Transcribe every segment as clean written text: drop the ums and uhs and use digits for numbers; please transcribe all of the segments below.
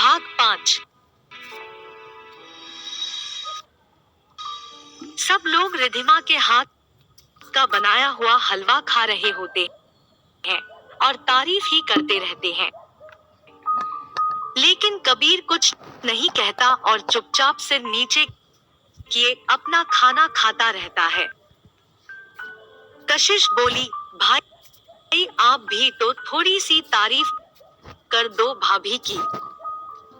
भाग 5। सब लोग रिधिमा के हाथ का बनाया हुआ हलवा खा रहे होते हैं और तारीफ ही करते रहते हैं, लेकिन कबीर कुछ नहीं कहता और चुपचाप सिर नीचे किए अपना खाना खाता रहता है। कशिश बोली, भाई आप भी तो थोड़ी सी तारीफ कर दो भाभी की।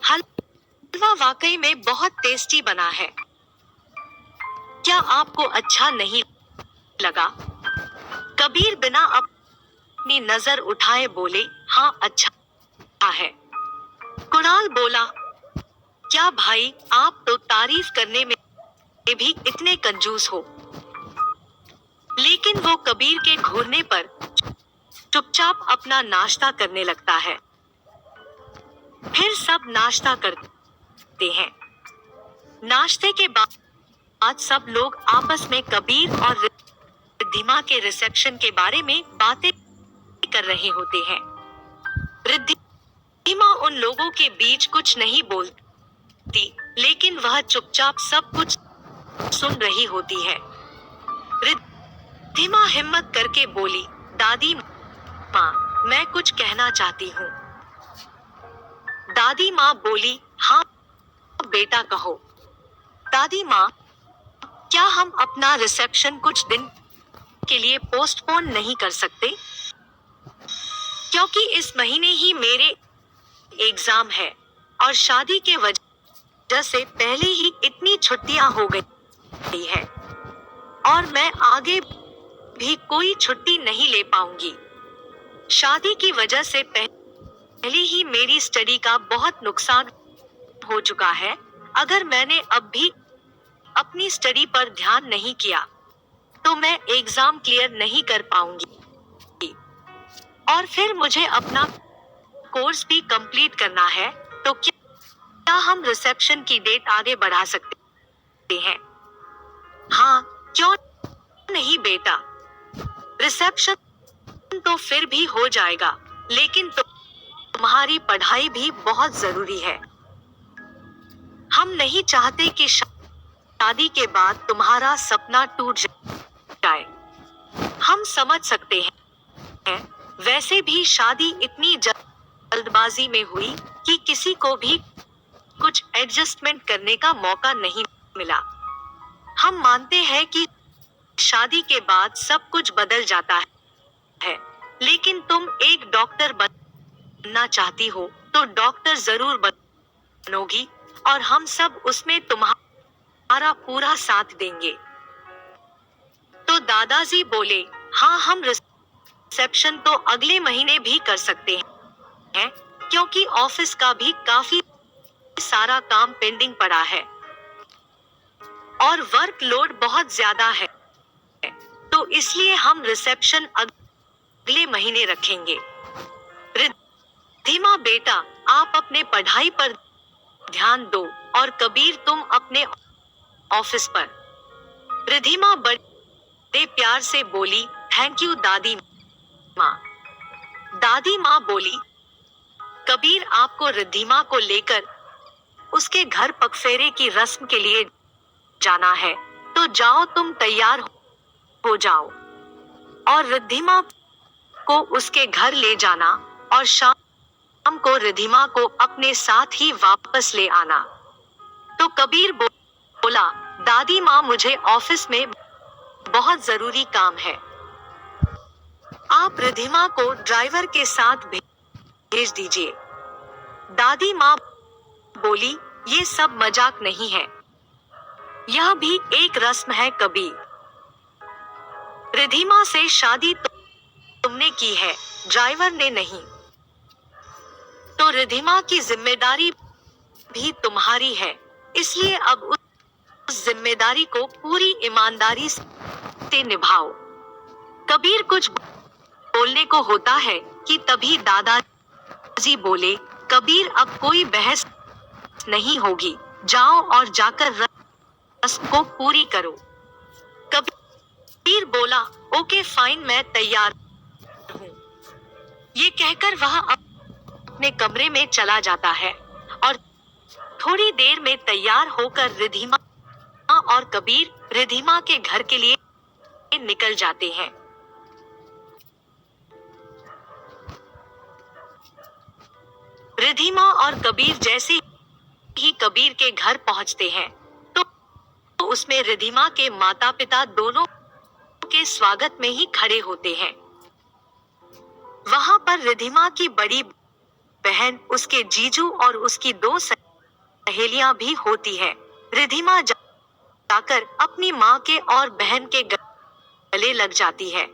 हलवा वाकई में बहुत टेस्टी बना है, क्या आपको अच्छा नहीं लगा? कबीर बिना अपनी नजर उठाए बोले, हाँ अच्छा है। कुणाल बोला, क्या भाई आप तो तारीफ करने में भी इतने कंजूस हो। लेकिन वो कबीर के घूरने पर चुपचाप अपना नाश्ता करने लगता है। फिर सब नाश्ता करते हैं। नाश्ते के बाद सब लोग आपस में कबीर और रिद्धिमा के रिसेप्शन के बारे में बातें कर रहे होते हैं। रिद्धिमा उन लोगों के बीच कुछ नहीं बोलती, लेकिन वह चुपचाप सब कुछ सुन रही होती है। रिद्धिमा हिम्मत करके बोली, दादी माँ, मैं कुछ कहना चाहती हूँ। दादी माँ बोली, हाँ बेटा कहो। दादी माँ, क्या हम अपना रिसेप्शन कुछ दिन के लिए पोस्टपोन नहीं कर सकते? क्योंकि इस महीने ही मेरे एग्जाम है और शादी के वजह से पहले ही इतनी छुट्टियां हो गई है और मैं आगे भी कोई छुट्टी नहीं ले पाऊंगी। शादी की वजह से पहले ही मेरी स्टडी का बहुत नुकसान हो चुका है। अगर मैंने अब भी अपनी स्टडी पर ध्यान नहीं किया तो मैं एग्जाम क्लियर नहीं कर पाऊंगी और फिर मुझे अपना कोर्स भी कंप्लीट करना है। तो क्या हम रिसेप्शन की डेट आगे बढ़ा सकते हैं? हाँ, क्यों नहीं बेटा। रिसेप्शन तो फिर भी हो जाएगा, लेकिन तुम्हारी पढ़ाई भी बहुत जरूरी है। हम नहीं चाहते कि शादी के बाद तुम्हारा सपना टूट जाए। हम समझ सकते हैं, वैसे भी शादी इतनी जल्दबाजी में हुई कि किसी को भी कुछ एडजस्टमेंट करने का मौका नहीं मिला। हम मानते हैं कि शादी के बाद सब कुछ बदल जाता है, लेकिन तुम एक डॉक्टर बनना चाहती हो तो डॉक्टर जरूर बनोगी और हम सब उसमें तुम्हारा पूरा साथ देंगे। तो दादाजी बोले, हाँ हम रिसेप्शन तो अगले महीने भी कर सकते हैं, क्योंकि ऑफिस का भी काफी सारा काम पेंडिंग पड़ा है और वर्कलोड बहुत ज्यादा है, तो इसलिए हम रिसेप्शन अगले महीने रखेंगे। रिद्धिमा बेटा, आप अपने पढ़ाई पर ध्यान दो और कबीर तुम अपने ऑफिस पर। रिद्धिमा बड़े प्यार से बोली, थैंक यू दादी माँ। दादी माँ बोली, कबीर आपको रिद्धिमा को लेकर उसके घर पगफेरे की रस्म के लिए जाना है, तो जाओ तुम तैयार हो जाओ और रिद्धिमा को उसके घर ले जाना और शाम को रिद्धिमा को अपने साथ ही वापस ले आना। तो कबीर बोला, दादी माँ मुझे ऑफिस में बहुत जरूरी काम है, आप रिद्धिमा को ड्राइवर के साथ भेज दीजिए। दादी माँ बोली, ये सब मजाक नहीं है, यह भी एक रस्म है कबीर। रिद्धिमा से शादी तुमने की है, ड्राइवर ने नहीं, तो रिद्धिमा की जिम्मेदारी भी तुम्हारी है, इसलिए अब उस जिम्मेदारी को पूरी ईमानदारी से निभाओ। कबीर कुछ बोलने को होता है कि तभी दादाजी बोले, कबीर अब कोई बहस नहीं होगी, जाओ और जाकर रस्म को पूरी करो। कबीर बोला, ओके फाइन, मैं तैयार हूँ। ये कहकर वह अपने कमरे में चला जाता है और थोड़ी देर में तैयार होकर रिधिमा और कबीर रिधिमा के घर के लिए निकल जाते हैं। रिधिमा और कबीर जैसे ही कबीर के घर पहुंचते हैं तो उसमें रिधिमा के माता पिता दोनों के स्वागत में ही खड़े होते हैं। वहां पर रिधिमा की बड़ी बहन, उसके जीजू और उसकी दो सहेलियां भी होती है। रिधिमा जाकर अपनी माँ के और बहन के गले लग जाती है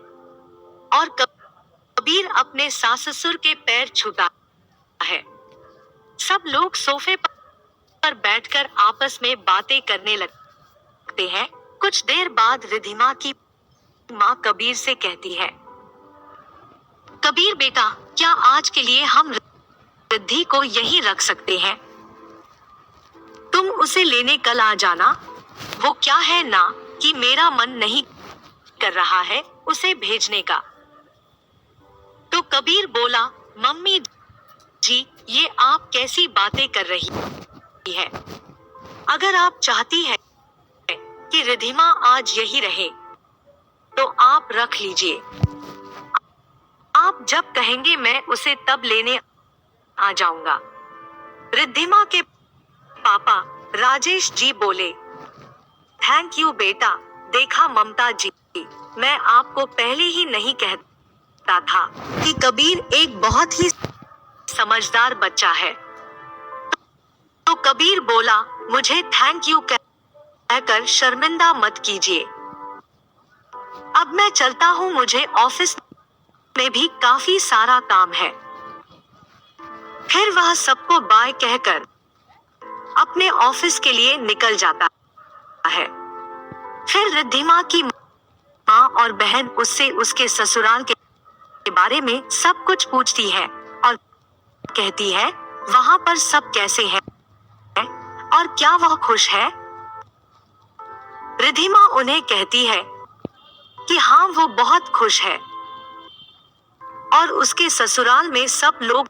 और कबीर अपने सास ससुर के पैर छूता है। सब लोग सोफे पर बैठकर आपस में बातें करने लगते हैं। कुछ देर बाद रिधिमा की माँ कबीर से कहती है, कबीर बेटा, क्या आज के लिए हम रिद्धि को यहीं रख सकते हैं? तुम उसे लेने कल आ जाना। वो क्या है ना कि मेरा मन नहीं कर रहा है उसे भेजने का। तो कबीर बोला, मम्मी जी, ये आप कैसी बातें कर रही है? अगर आप चाहती है कि रिधिमा आज यही रहे तो आप रख लीजिए। आप जब कहेंगे मैं उसे तब लेने आ जाऊंगा। रिद्धिमा के पापा राजेश जी बोले, थैंक यू बेटा। देखा ममता जी, मैं आपको पहले ही नहीं कहता था कि कबीर एक बहुत ही समझदार बच्चा है। तो कबीर बोला, मुझे थैंक यू कहकर शर्मिंदा मत कीजिए। अब मैं चलता हूँ, मुझे ऑफिस में भी काफी सारा काम है। फिर वह सबको बाय कहकर अपने ऑफिस के लिए निकल जाता है। फिर रिद्धिमा की माँ और बहन उससे उसके ससुराल के बारे में सब कुछ पूछती है और कहती है, वहाँ पर सब कैसे हैं और क्या वह खुश है? रिद्धिमा उन्हें कहती है कि हाँ, वो बहुत खुश है और उसके ससुराल में सब लोग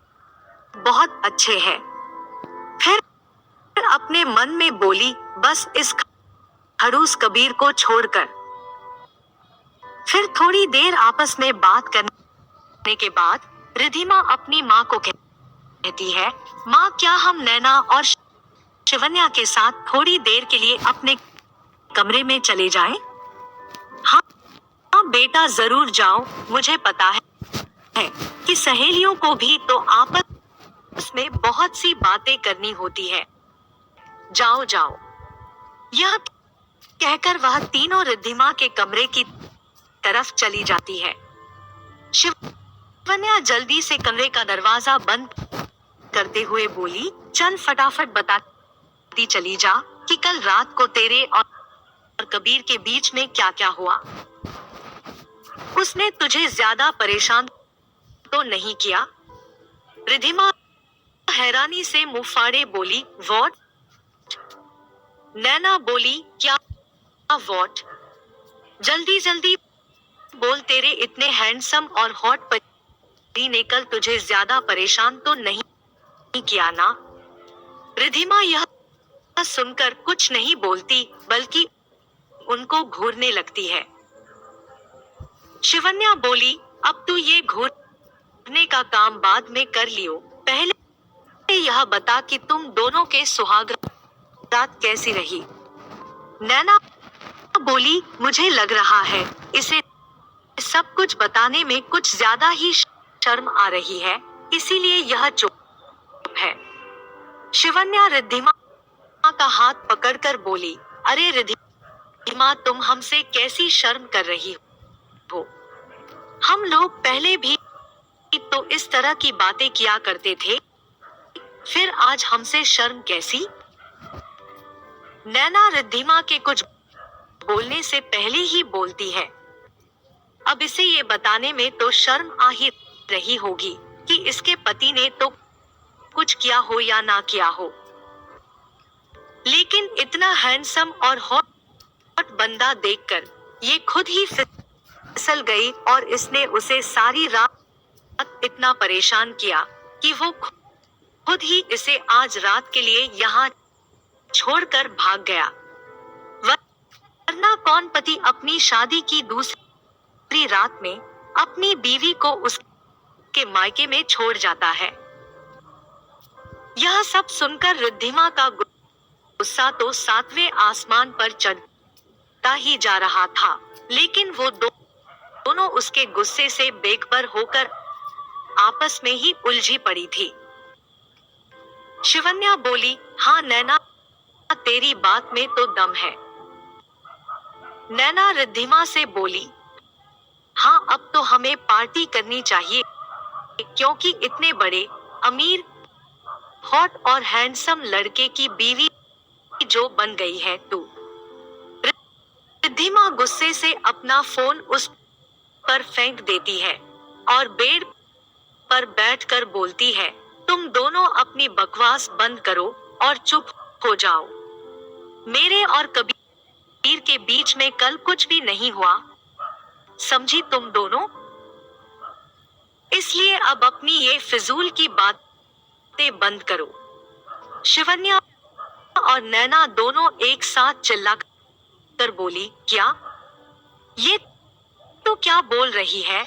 बहुत अच्छे हैं। फिर अपने मन में बोली, बस इस खड़ूस कबीर को छोड़कर। फिर थोड़ी देर आपस में बात करने के बाद रिद्धिमा अपनी माँ को कहती है, माँ, क्या हम नैना और शिवन्या के साथ थोड़ी देर के लिए अपने कमरे में चले जाएं? हाँ बेटा, जरूर जाओ। मुझे पता है कि सहेलियों को भी तो आपस में बहुत सी बातें करनी होती है। जाओ जाओ। यह कहकर वह तीनों रिद्धिमा के कमरे की तरफ चली जाती है। शिवन्या जल्दी से कमरे का दरवाजा बंद करते हुए बोली, चल फटाफट बताती चली जा कि कल रात को तेरे और कबीर के बीच में क्या क्या हुआ। उसने तुझे ज्यादा परेशान तो नहीं किया? रिद्धिमा हैरानी से मुंह फाड़े बोली, व्हाट? नैना बोली, क्या व्हाट? जल्दी जल्दी बोल, तेरे इतने हैंडसम और हॉट पति ने कल तुझे ज्यादा परेशान तो नहीं किया ना? रिद्धिमा यह सुनकर कुछ नहीं बोलती, बल्कि उनको घूरने लगती है। शिवन्या बोली, अब तू ये घूरने का काम बाद में कर लियो, पहले यह बता कि तुम दोनों के सुहाग रात कैसी रही? नैना बोली, मुझे लग रहा है इसे सब कुछ बताने में कुछ ज्यादा ही शर्म आ रही है, इसीलिए यह चुप है। शिवन्या रिद्धिमा का हाथ पकड़कर बोली, अरे रिद्धिमा, तुम हमसे कैसी शर्म कर रही हो? हम लोग पहले भी तो इस तरह की बातें किया करते थे, फिर आज हमसे शर्म कैसी? नैना रिद्धिमा के कुछ बोलने से पहले ही बोलती है, अब इसे ये बताने में तो शर्म आ ही रही होगी कि इसके पति ने तो कुछ किया हो या ना किया हो, लेकिन इतना हैंडसम और हॉट बंदा देखकर ये खुद ही फिसल गई और इसने उसे सारी रात इतना परेशान किया कि वो खुद ही इसे आज रात के लिए यहाँ छोड़कर भाग गया। वरना कौन पति अपनी शादी की दूसरी रात में अपनी बीवी को उसके मायके में छोड़ जाता है। यह सब सुनकर रिद्धिमा का गुस्सा तो सातवें आसमान पर चढ़ता ही जा रहा था, लेकिन वो दोनों उसके गुस्से से बेखबर होकर आपस में ही उलझी पड़ी थी। शिवन्या बोली, हाँ नैना, तेरी बात में तो दम है। नैना रिद्धिमा से बोली, हाँ अब तो हमें पार्टी करनी चाहिए, क्योंकि इतने बड़े, अमीर, हॉट और हैंडसम लड़के की बीवी जो बन गई है तू। रिद्धिमा गुस्से से अपना फोन उस पर फेंक देती है और बेड पर बैठकर बोलती है, तुम दोनों अपनी बकवास बंद करो और चुप हो जाओ। मेरे और कबीर के बीच में कल कुछ भी नहीं हुआ, समझी तुम दोनों? इसलिए अब अपनी ये फिजूल की बातें बंद करो। शिवन्या और नैना दोनों एक साथ चिल्लाकर बोली, क्या? ये तो क्या बोल रही है?